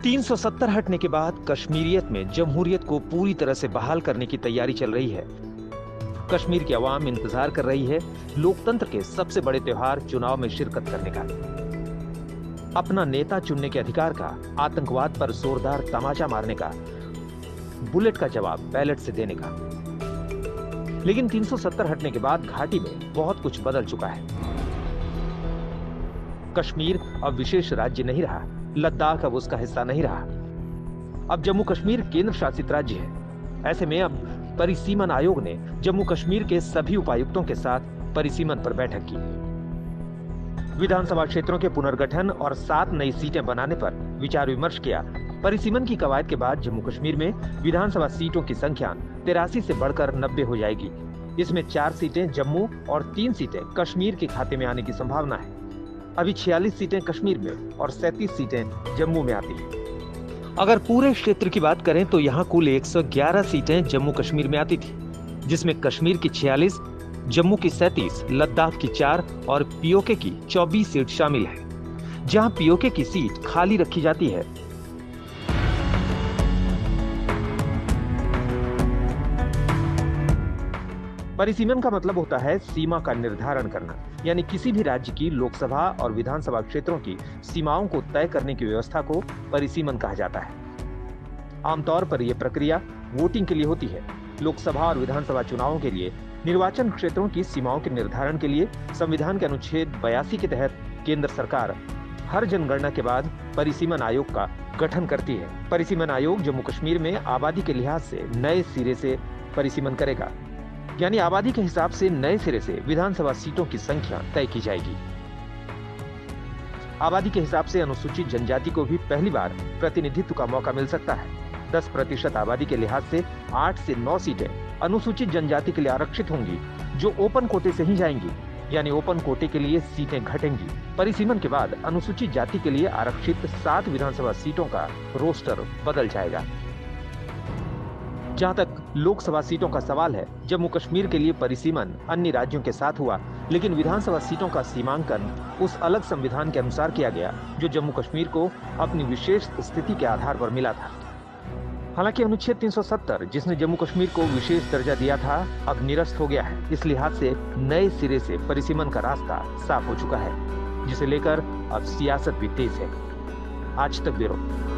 370 हटने के बाद कश्मीरियत में जमहूरियत को पूरी तरह से बहाल करने की तैयारी चल रही है। कश्मीर की आवाम इंतजार कर रही है लोकतंत्र के सबसे बड़े त्योहार चुनाव में शिरकत करने का, अपना नेता चुनने के अधिकार का, आतंकवाद पर जोरदार तमाचा मारने का, बुलेट का जवाब बैलेट से देने का। लेकिन 370 हटने के बाद घाटी में बहुत कुछ बदल चुका है। कश्मीर अब विशेष राज्य नहीं रहा, लद्दाख अब उसका हिस्सा नहीं रहा। अब जम्मू कश्मीर केंद्र शासित राज्य है। ऐसे में अब परिसीमन आयोग ने जम्मू कश्मीर के सभी उपायुक्तों के साथ परिसीमन पर बैठक की। विधानसभा क्षेत्रों के पुनर्गठन और 7 नई सीटें बनाने पर विचार विमर्श किया। परिसीमन की कवायद के बाद जम्मू कश्मीर में विधानसभा सीटों की संख्या 83 से बढ़कर 90 हो जाएगी। इसमें 4 सीटें जम्मू और 3 सीटें कश्मीर के खाते में आने की संभावना है। अभी 46 सीटें कश्मीर में और 37 सीटें जम्मू में आती हैं। अगर पूरे क्षेत्र की बात करें तो यहाँ कुल 111 सीटें जम्मू कश्मीर में आती थी, जिसमें कश्मीर की 46, जम्मू की 37, लद्दाख की 4 और पीओके की 24 सीट शामिल है। जहां पीओके की सीट खाली रखी जाती है, परिसीमन का मतलब होता है सीमा का निर्धारण करना, यानी किसी भी राज्य की लोकसभा और विधानसभा क्षेत्रों की सीमाओं को तय करने की व्यवस्था को परिसीमन कहा जाता है। आमतौर पर यह प्रक्रिया वोटिंग के लिए होती है। लोकसभा और विधानसभा चुनावों के लिए निर्वाचन क्षेत्रों की सीमाओं के निर्धारण के लिए संविधान के अनुच्छेद 82 के तहत केंद्र सरकार हर जनगणना के बाद परिसीमन आयोग का गठन करती है। परिसीमन आयोग जम्मू कश्मीर में आबादी के लिहाज से नए सिरे से परिसीमन करेगा, यानी आबादी के हिसाब से नए सिरे से विधानसभा सीटों की संख्या तय की जाएगी। आबादी के हिसाब से अनुसूचित जनजाति को भी पहली बार प्रतिनिधित्व का मौका मिल सकता है। 10% आबादी के लिहाज से 8 से 9 सीटें अनुसूचित जनजाति के लिए आरक्षित होंगी, जो ओपन कोटे से ही जाएंगी, यानी ओपन कोटे के लिए सीटें घटेंगी। परिसीमन के बाद अनुसूचित जाति के लिए आरक्षित 7 विधानसभा सीटों का रोस्टर बदल जाएगा। जहां तक लोकसभा सीटों का सवाल है, जम्मू कश्मीर के लिए परिसीमन अन्य राज्यों के साथ हुआ, लेकिन विधानसभा सीटों का सीमांकन उस अलग संविधान के अनुसार किया गया जो जम्मू कश्मीर को अपनी विशेष स्थिति के आधार पर मिला था। हालांकि अनुच्छेद 370, जिसने जम्मू कश्मीर को विशेष दर्जा दिया था, अब निरस्त हो गया है। इस लिहाज से नए सिरे से परिसीमन का रास्ता साफ हो चुका है, जिसे लेकर अब सियासत भी तेज है। आज तक ब्यूरो।